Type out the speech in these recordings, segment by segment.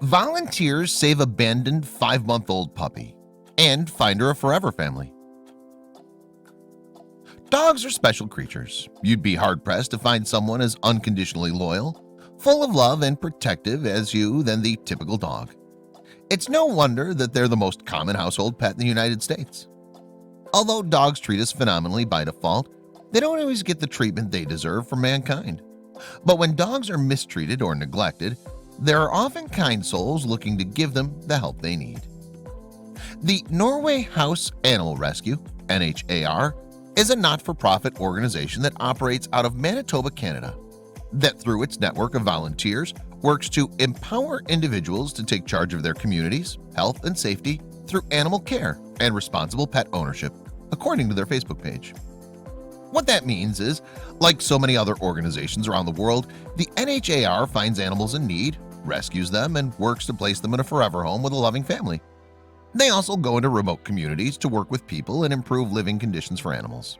Volunteers save abandoned 5-month-old puppy and find her a forever family. Dogs are special creatures. You'd be hard-pressed to find someone as unconditionally loyal, full of love and protective as you than the typical dog. It's no wonder that they're the most common household pet in the United States. Although dogs treat us phenomenally by default, they don't always get the treatment they deserve from mankind. But when dogs are mistreated or neglected, there are often kind souls looking to give them the help they need. The Norway House Animal Rescue, NHAR, is a not-for-profit organization that operates out of Manitoba, Canada, that through its network of volunteers works to empower individuals to take charge of their communities, health and safety through animal care and responsible pet ownership, according to their Facebook page. What that means is, like so many other organizations around the world, the NHAR finds animals in need, rescues them, and works to place them in a forever home with a loving family. They also go into remote communities to work with people and improve living conditions for animals.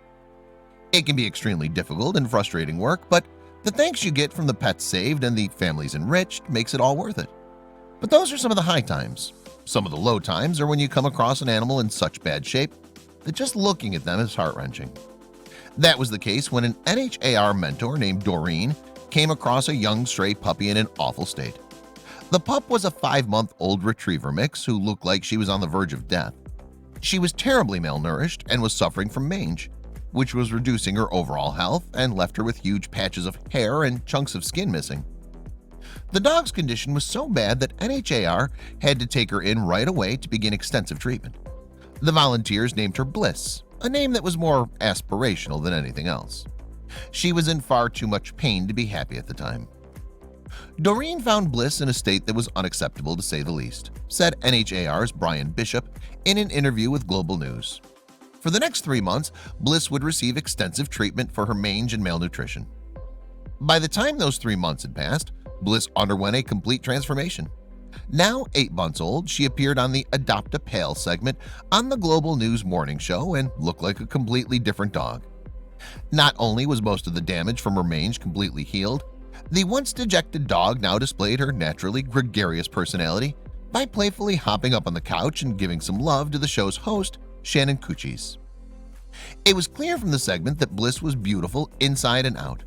It can be extremely difficult and frustrating work, but the thanks you get from the pets saved and the families enriched makes it all worth it. But those are some of the high times. Some of the low times are when you come across an animal in such bad shape that just looking at them is heart-wrenching. That was the case when an NHAR mentor named Doreen came across a young stray puppy in an awful state. The pup was a 5-month-old retriever mix who looked like she was on the verge of death. She was terribly malnourished and was suffering from mange, which was reducing her overall health and left her with huge patches of hair and chunks of skin missing. The dog's condition was so bad that NHAR had to take her in right away to begin extensive treatment. The volunteers named her Bliss, a name that was more aspirational than anything else. She was in far too much pain to be happy at the time. Doreen found Bliss in a state that was unacceptable to say the least, said NHAR's Brian Bishop in an interview with Global News. For the next 3 months, Bliss would receive extensive treatment for her mange and malnutrition. By the time those 3 months had passed, Bliss underwent a complete transformation. Now 8 months old, she appeared on the Adopt a Pal segment on the Global News morning show and looked like a completely different dog. Not only was most of the damage from her mange completely healed, the once dejected dog now displayed her naturally gregarious personality by playfully hopping up on the couch and giving some love to the show's host, Shannon Kuchis. It was clear from the segment that Bliss was beautiful inside and out.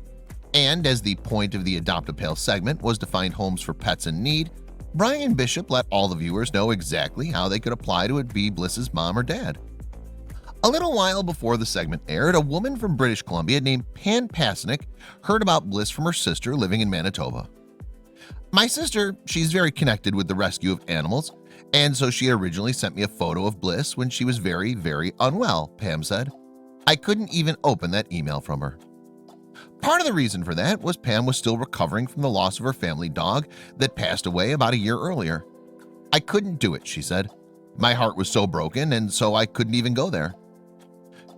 And as the point of the Adopt a Pal segment was to find homes for pets in need, Brian Bishop let all the viewers know exactly how they could apply to be Bliss's mom or dad. A little while before the segment aired, a woman from British Columbia named Pam Pasnick heard about Bliss from her sister living in Manitoba. My sister, she's very connected with the rescue of animals, and so she originally sent me a photo of Bliss when she was very, very unwell, Pam said. I couldn't even open that email from her. Part of the reason for that was Pam was still recovering from the loss of her family dog that passed away about a year earlier. I couldn't do it, she said. My heart was so broken, and so I couldn't even go there.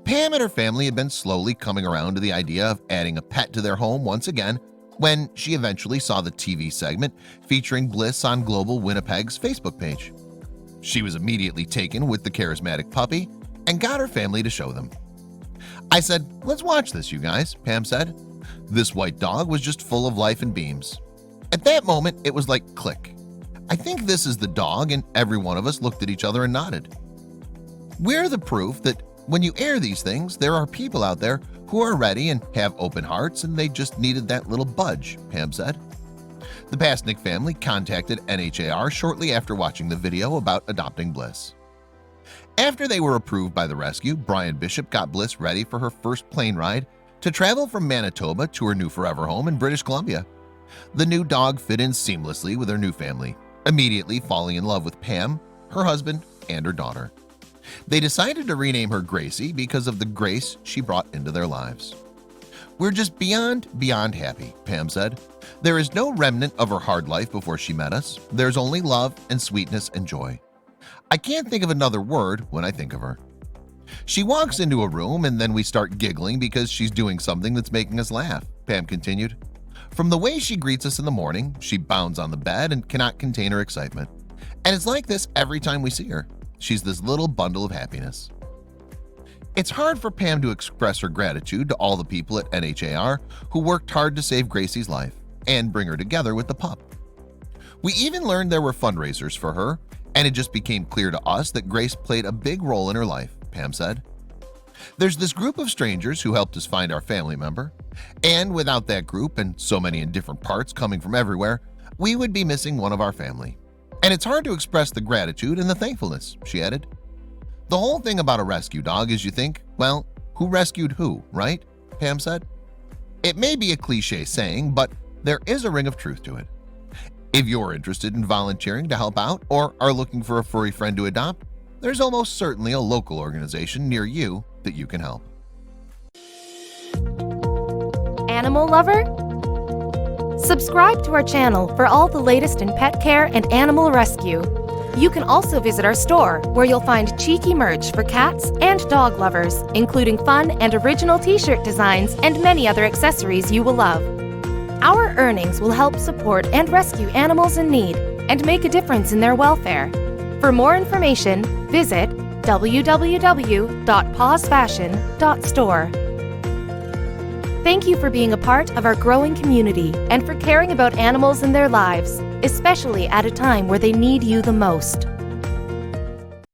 Pam and her family had been slowly coming around to the idea of adding a pet to their home once again when she eventually saw the TV segment featuring Bliss on Global Winnipeg's Facebook page. She was immediately taken with the charismatic puppy and got her family to show them. I said, "Let's watch this, you guys," Pam said. This white dog was just full of life and beams. At that moment, it was like click. I think this is the dog, and every one of us looked at each other and nodded. We're the proof that when you air these things, there are people out there who are ready and have open hearts, and they just needed that little budge, Pam said. The Pasnick family contacted NHAR shortly after watching the video about adopting Bliss. After they were approved by the rescue, Brian Bishop got Bliss ready for her first plane ride to travel from Manitoba to her new forever home in British Columbia. The new dog fit in seamlessly with her new family, immediately falling in love with Pam, her husband, and her daughter. They decided to rename her Gracie because of the grace she brought into their lives. We're just beyond happy, Pam said. There is no remnant of her hard life before she met us. There's only love and sweetness and joy. I can't think of another word when I think of her. She walks into a room and then we start giggling because she's doing something that's making us laugh, Pam continued. From the way she greets us in the morning, she bounds on the bed and cannot contain her excitement. And it's like this every time we see her. She's this little bundle of happiness. It's hard for Pam to express her gratitude to all the people at NHAR who worked hard to save Gracie's life and bring her together with the pup. We even learned there were fundraisers for her, and it just became clear to us that Grace played a big role in her life, Pam said. There's this group of strangers who helped us find our family member, and without that group and so many in different parts coming from everywhere, we would be missing one of our family. And it's hard to express the gratitude and the thankfulness, she added. The whole thing about a rescue dog is you think, well, who rescued who, right? Pam said. It may be a cliche saying, but there is a ring of truth to it. If you're interested in volunteering to help out or are looking for a furry friend to adopt, there's almost certainly a local organization near you that you can help. Animal lover? Subscribe to our channel for all the latest in pet care and animal rescue. You can also visit our store, where you'll find cheeky merch for cats and dog lovers, including fun and original t-shirt designs and many other accessories you will love. Our earnings will help support and rescue animals in need and make a difference in their welfare. For more information, visit www.pawsfashion.store. Thank you for being a part of our growing community and for caring about animals and their lives, especially at a time where they need you the most.